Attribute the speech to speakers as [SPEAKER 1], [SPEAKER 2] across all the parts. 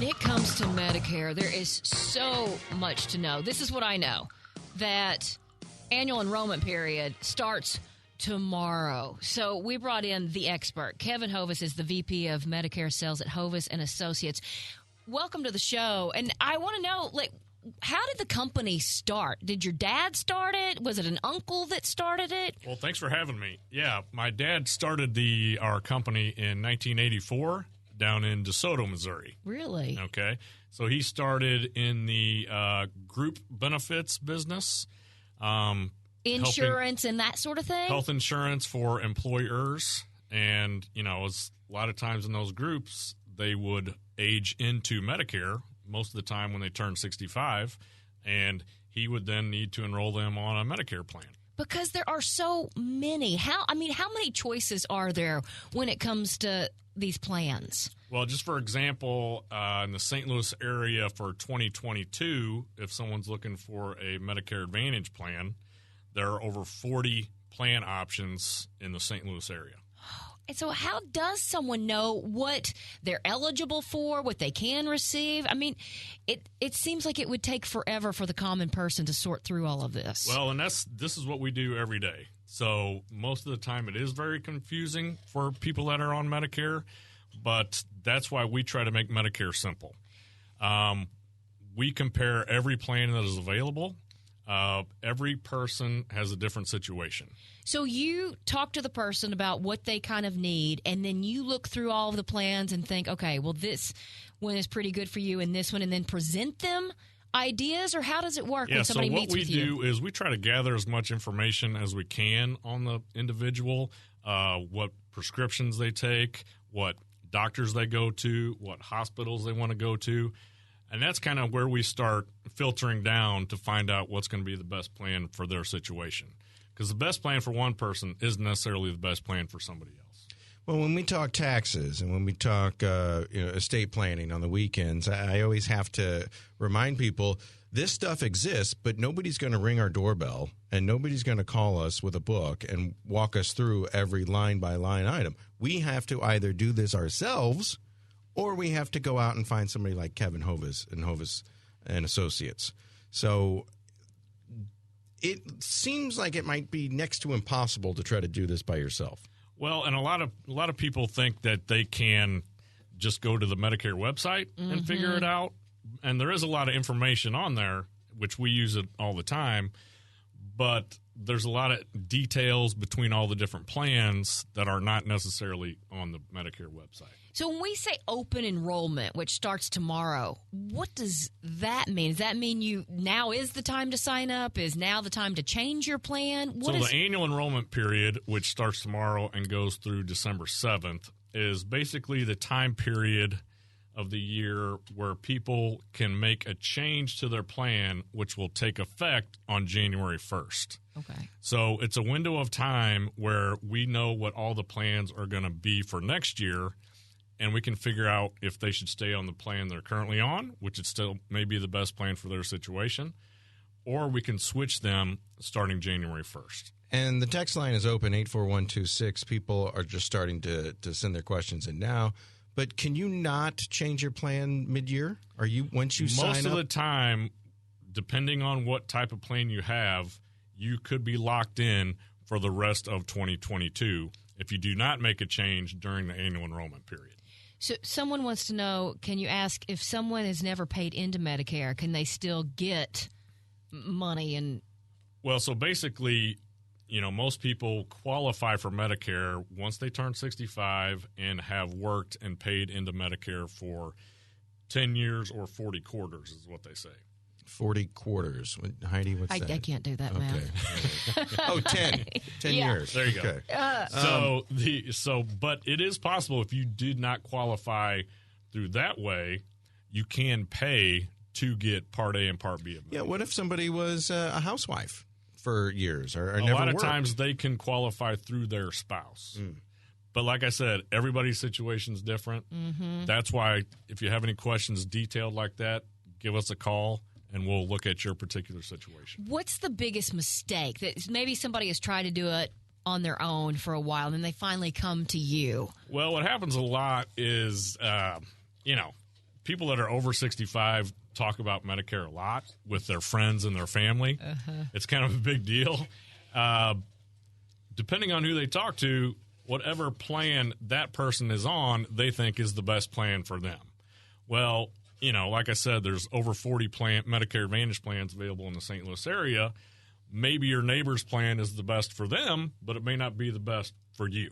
[SPEAKER 1] When it comes to Medicare, there is so much to know. This is what I know, that annual enrollment period starts tomorrow. So we brought in the expert. Kevin Hovis is the VP of Medicare Sales at Hovis and Associates. Welcome to the show. And I want to know, how did the company start? Did your dad start it? Was it an uncle that started it?
[SPEAKER 2] Well, thanks for having me. Yeah, my dad started our company in 1984 down in DeSoto, Missouri.
[SPEAKER 1] Really?
[SPEAKER 2] Okay. So he started in the group benefits business.
[SPEAKER 1] Insurance and that sort of thing?
[SPEAKER 2] Health insurance for employers. And, a lot of times in those groups, they would age into Medicare most of the time when they turn 65, and he would then need to enroll them on a Medicare plan.
[SPEAKER 1] Because there are so many. How many choices are there when it comes to these plans?
[SPEAKER 2] Well, just for example, in the St. Louis area for 2022, if someone's looking for a Medicare Advantage plan, there are over 40 plan options in the St. Louis area.
[SPEAKER 1] And so how does someone know what they're eligible for, what they can receive? I mean, it seems like it would take forever for the common person to sort through all of this.
[SPEAKER 2] Well, and this is what we do every day. So most of the time it is very confusing for people that are on Medicare, but that's why we try to make Medicare simple. We compare every plan that is available. Every person has a different situation.
[SPEAKER 1] So you talk to the person about what they kind of need, and then you look through all of the plans and think, okay, well, this one is pretty good for you and this one, and then present them ideas, or how does it work when somebody meets with you?
[SPEAKER 2] So what we do is we try to gather as much information as we can on the individual, what prescriptions they take, what doctors they go to, what hospitals they want to go to. And that's kind of where we start filtering down to find out what's going to be the best plan for their situation. Because the best plan for one person isn't necessarily the best plan for somebody else.
[SPEAKER 3] Well, when we talk taxes and when we talk estate planning on the weekends, I always have to remind people this stuff exists, but nobody's going to ring our doorbell and nobody's going to call us with a book and walk us through every line-by-line item. We have to either do this ourselves, or we have to go out and find somebody like Kevin Hovis and Associates. So it seems like it might be next to impossible to try to do this by yourself.
[SPEAKER 2] Well, and a lot of people think that they can just go to the Medicare website and figure it out. And there is a lot of information on there, which we use it all the time. But there's a lot of details between all the different plans that are not necessarily on the Medicare website.
[SPEAKER 1] So when we say open enrollment, which starts tomorrow, what does that mean? Does that mean now is the time to sign up? Is now the time to change your plan?
[SPEAKER 2] The annual enrollment period, which starts tomorrow and goes through December 7th, is basically the time period of the year where people can make a change to their plan, which will take effect on January 1st.
[SPEAKER 1] Okay.
[SPEAKER 2] So it's a window of time where we know what all the plans are going to be for next year, and we can figure out if they should stay on the plan they're currently on, which is still maybe the best plan for their situation, or we can switch them starting January 1st.
[SPEAKER 3] And the text line is open, 84126. People are just starting to send their questions in now. But can you not change your plan mid-year? Once you sign up?
[SPEAKER 2] Most of the time, depending on what type of plan you have, you could be locked in for the rest of 2022 if you do not make a change during the annual enrollment period.
[SPEAKER 1] So someone wants to know, can you ask if someone has never paid into Medicare, can they still get money?
[SPEAKER 2] Well, so basically, most people qualify for Medicare once they turn 65 and have worked and paid into Medicare for 10 years or 40 quarters is what they say.
[SPEAKER 3] 40 quarters. Heidi, what's that?
[SPEAKER 1] I can't do that
[SPEAKER 3] math. 10. 10 years.
[SPEAKER 2] There you go. But it is possible if you did not qualify through that way, you can pay to get Part A and Part B of Medicare.
[SPEAKER 3] Yeah, what if somebody was a housewife for years or
[SPEAKER 2] never
[SPEAKER 3] never
[SPEAKER 2] worked? A lot of
[SPEAKER 3] worked?
[SPEAKER 2] times they can qualify through their spouse. But like I said, everybody's situation is different. That's why if you have any questions detailed like that, give us a call, and we'll look at your particular situation.
[SPEAKER 1] What's the biggest mistake that maybe somebody has tried to do it on their own for a while, and then they finally come to you?
[SPEAKER 2] Well, what happens a lot is, people that are over 65 talk about Medicare a lot with their friends and their family. It's kind of a big deal. Depending on who they talk to, whatever plan that person is on, they think is the best plan for them. Well, like I said, there's over 40 Medicare Advantage plans available in the St. Louis area. Maybe your neighbor's plan is the best for them, but it may not be the best for you.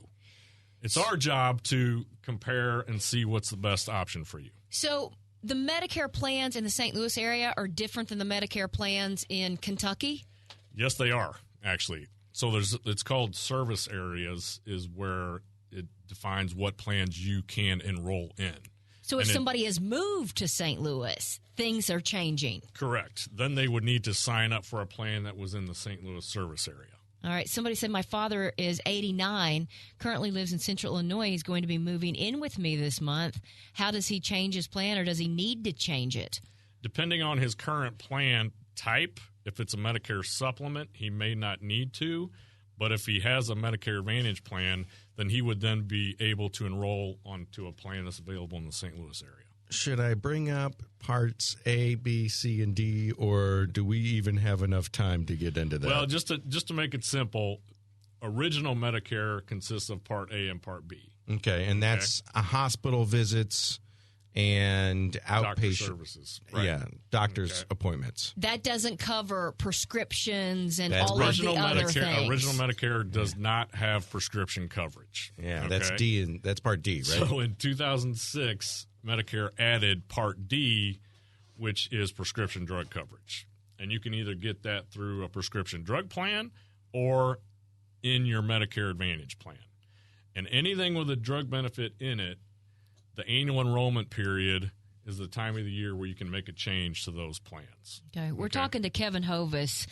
[SPEAKER 2] It's our job to compare and see what's the best option for you.
[SPEAKER 1] So the Medicare plans in the St. Louis area are different than the Medicare plans in Kentucky?
[SPEAKER 2] Yes, they are, actually. So it's called service areas is where it defines what plans you can enroll in.
[SPEAKER 1] So if somebody has moved to St. Louis, things are changing.
[SPEAKER 2] Correct. Then they would need to sign up for a plan that was in the St. Louis service area.
[SPEAKER 1] All right. Somebody said my father is 89, currently lives in Central Illinois. He's going to be moving in with me this month. How does he change his plan, or does he need to change it?
[SPEAKER 2] Depending on his current plan type, if it's a Medicare supplement, he may not need to. But if he has a Medicare Advantage plan, then he would then be able to enroll onto a plan that's available in the St. Louis area.
[SPEAKER 3] Should I bring up parts A, B, C, and D, or do we even have enough time to get into that?
[SPEAKER 2] Well, just to make it simple, original Medicare consists of Part A and Part B.
[SPEAKER 3] Okay, and that's hospital visits and outpatient
[SPEAKER 2] Doctor services. Right.
[SPEAKER 3] Yeah, doctor's appointments.
[SPEAKER 1] That doesn't cover prescriptions and all of the other things.
[SPEAKER 2] Original Medicare does not have prescription coverage.
[SPEAKER 3] Yeah, that's D, and that's Part D, right?
[SPEAKER 2] So in 2006, Medicare added Part D, which is prescription drug coverage. And you can either get that through a prescription drug plan or in your Medicare Advantage plan. And anything with a drug benefit in it, the annual enrollment period is the time of the year where you can make a change to those plans.
[SPEAKER 1] Okay, we're talking to Kevin Hovis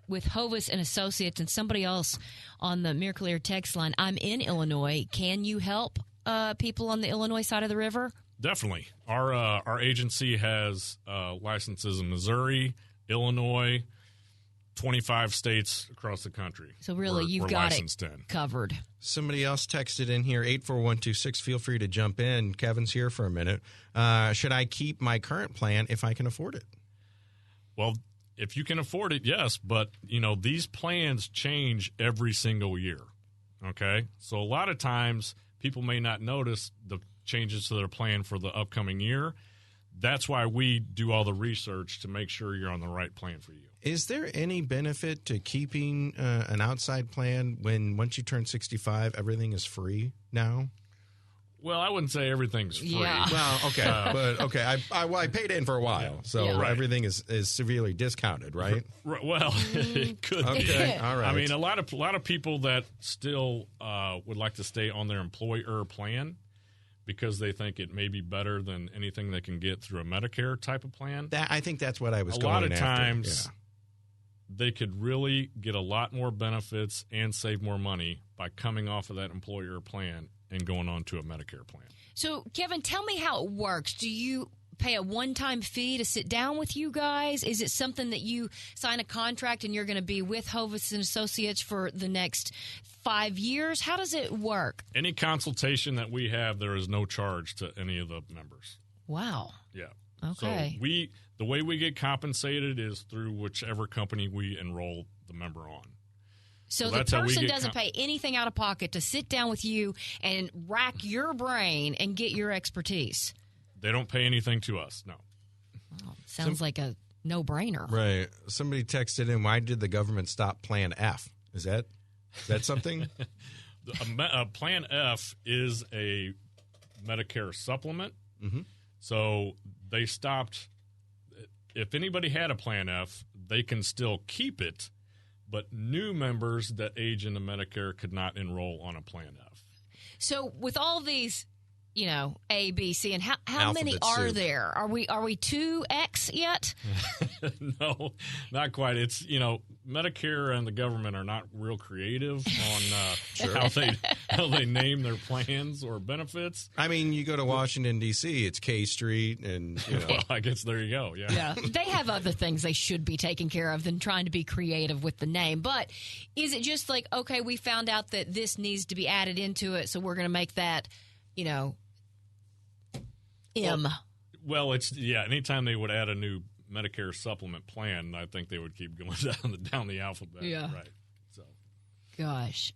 [SPEAKER 1] with Hovis and Associates and somebody else on the Miracle Air text line. I'm in Illinois. Can you help people on the Illinois side of the river?
[SPEAKER 2] Definitely. Our agency has licenses in Missouri, Illinois, 25 states across the country.
[SPEAKER 1] So really, you've got it covered.
[SPEAKER 3] Somebody else texted in here, 84126. Feel free to jump in. Kevin's here for a minute. Should I keep my current plan if I can afford it?
[SPEAKER 2] Well, if you can afford it, yes. But, these plans change every single year. Okay? So a lot of times people may not notice the changes to their plan for the upcoming year. That's why we do all the research to make sure you're on the right plan for you.
[SPEAKER 3] Is there any benefit to keeping an outside plan when once you turn 65, everything is free now?
[SPEAKER 2] Well, I wouldn't say everything's free.
[SPEAKER 1] Yeah.
[SPEAKER 3] Well, okay. But, okay, I paid in for a while, so everything is severely discounted, right?
[SPEAKER 2] Well, it could be.
[SPEAKER 3] Okay, all right.
[SPEAKER 2] I mean, a lot of people that still would like to stay on their employer plan because they think it may be better than anything they can get through a Medicare type of plan.
[SPEAKER 3] I think that's what I was
[SPEAKER 2] going
[SPEAKER 3] after.
[SPEAKER 2] A lot of times they could really get a lot more benefits and save more money by coming off of that employer plan and going on to a Medicare plan.
[SPEAKER 1] So, Kevin, tell me how it works. Do you pay a one-time fee to sit down with you guys? Is it something that you sign a contract and you're going to be with Hovis and Associates for the next 5 years? How does it work?
[SPEAKER 2] Any consultation that we have, there is no charge to any of the members.
[SPEAKER 1] Wow.
[SPEAKER 2] Yeah.
[SPEAKER 1] Okay.
[SPEAKER 2] So the way we get compensated is through whichever company we enroll the member on.
[SPEAKER 1] So the person doesn't pay anything out of pocket to sit down with you and rack your brain and get your expertise.
[SPEAKER 2] They don't pay anything to us, no.
[SPEAKER 1] Well, sounds like a no-brainer.
[SPEAKER 3] Right. Somebody texted in, why did the government stop Plan F? Is that something?
[SPEAKER 2] Plan F is a Medicare supplement.
[SPEAKER 3] Mm-hmm.
[SPEAKER 2] So they stopped. If anybody had a Plan F, they can still keep it, but new members that age into Medicare could not enroll on a Plan F.
[SPEAKER 1] So with all these, A, B, C, and how many are there? Are we 2X yet?
[SPEAKER 2] No, not quite. It's, Medicare and the government are not real creative on how they name their plans or benefits.
[SPEAKER 3] I mean, you go to Washington, D.C., it's K Street and,
[SPEAKER 2] Well, I guess there you go,
[SPEAKER 1] Yeah, they have other things they should be taking care of than trying to be creative with the name. But is it just like, okay, we found out that this needs to be added into it, so we're going to make that,
[SPEAKER 2] Well, anytime they would add a new Medicare supplement plan, I think they would keep going down the alphabet.
[SPEAKER 1] Yeah.
[SPEAKER 2] Right. So.
[SPEAKER 1] Gosh.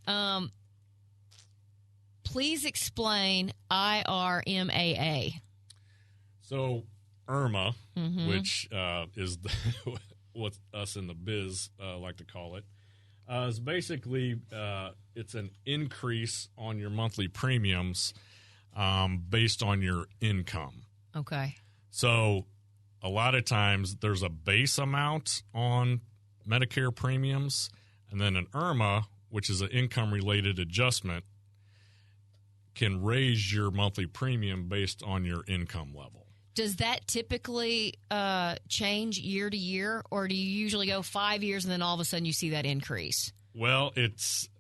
[SPEAKER 1] Please explain IRMAA.
[SPEAKER 2] So IRMA, which is what us in the biz like to call it, is basically it's an increase on your monthly premiums based on your income.
[SPEAKER 1] Okay.
[SPEAKER 2] So a lot of times there's a base amount on Medicare premiums, and then an IRMA, which is an income-related adjustment, can raise your monthly premium based on your income level.
[SPEAKER 1] Does that typically change year to year, or do you usually go 5 years and then all of a sudden you see that increase?
[SPEAKER 2] Well,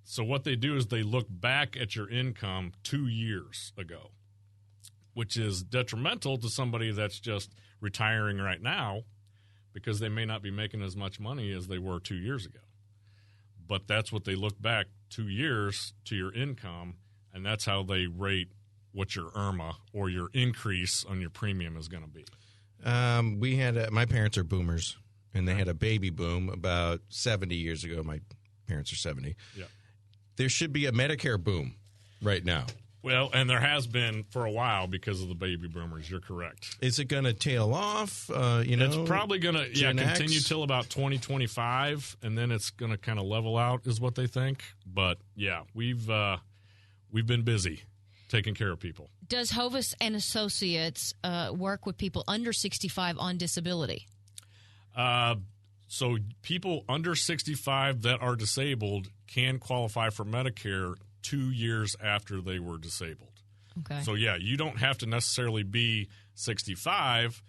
[SPEAKER 2] so what they do is they look back at your income 2 years ago, which is detrimental to somebody that's just retiring right now because they may not be making as much money as they were 2 years ago. But that's what they look back 2 years to your income, and that's how they rate what your IRMA or your increase on your premium is going to be.
[SPEAKER 3] We had my parents are boomers, and they had a baby boom about 70 years ago. My parents are 70.
[SPEAKER 2] Yeah.
[SPEAKER 3] There should be a Medicare boom right now.
[SPEAKER 2] Well, and there has been for a while because of the baby boomers. You're correct.
[SPEAKER 3] Is it going to tail off?
[SPEAKER 2] It's probably going to continue
[SPEAKER 3] X?
[SPEAKER 2] till about 2025, and then it's going to kind of level out, is what they think. But yeah, we've been busy taking care of people.
[SPEAKER 1] Does Hovis and Associates work with people under 65 on disability?
[SPEAKER 2] So people under 65 that are disabled can qualify for Medicare 2 years after they were disabled.
[SPEAKER 1] Okay.
[SPEAKER 2] So, yeah, you don't have to necessarily be 65,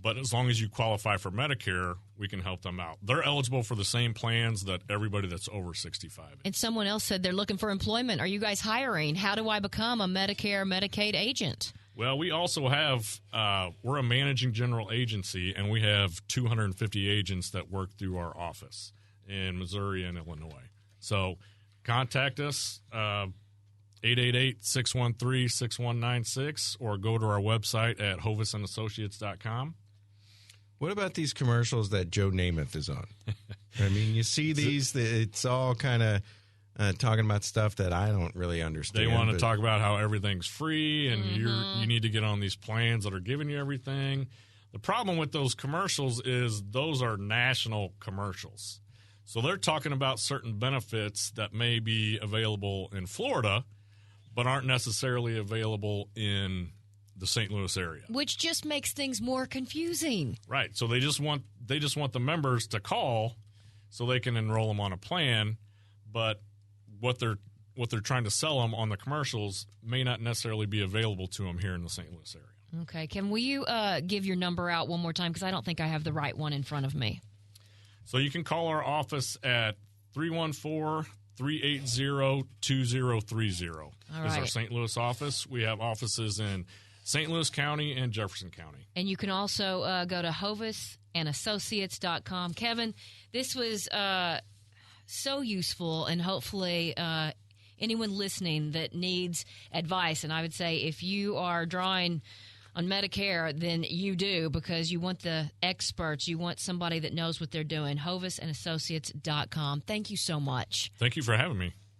[SPEAKER 2] but as long as you qualify for Medicare, we can help them out. They're eligible for the same plans that everybody that's over 65 is.
[SPEAKER 1] And someone else said they're looking for employment. Are you guys hiring? How do I become a Medicare, Medicaid agent?
[SPEAKER 2] Well, we also have we're a managing general agency, and we have 250 agents that work through our office in Missouri and Illinois. So contact us, 888-613-6196, or go to our website at hovisandassociates.com.
[SPEAKER 3] What about these commercials that Joe Namath is on? I mean, you see these, it's all kind of talking about stuff that I don't really understand.
[SPEAKER 2] They want to talk about how everything's free and you need to get on these plans that are giving you everything. The problem with those commercials is those are national commercials. So they're talking about certain benefits that may be available in Florida but aren't necessarily available in the St. Louis area.
[SPEAKER 1] Which just makes things more confusing.
[SPEAKER 2] Right. So they just want the members to call so they can enroll them on a plan, but what they're trying to sell them on the commercials may not necessarily be available to them here in the St. Louis area.
[SPEAKER 1] Okay. Can you give your number out one more time? Because I don't think I have the right one in front of me.
[SPEAKER 2] So you can call our office at 314-380-2030.
[SPEAKER 1] All
[SPEAKER 2] is our
[SPEAKER 1] right.
[SPEAKER 2] St. Louis office. We have offices in St. Louis County and Jefferson County.
[SPEAKER 1] And you can also go to hovisandassociates.com. Kevin, this was so useful, and hopefully anyone listening that needs advice, and I would say if you are drawing on Medicare, then you do, because you want the experts. You want somebody that knows what they're doing. hovisandassociates.com. Thank you so much.
[SPEAKER 2] Thank you for having me.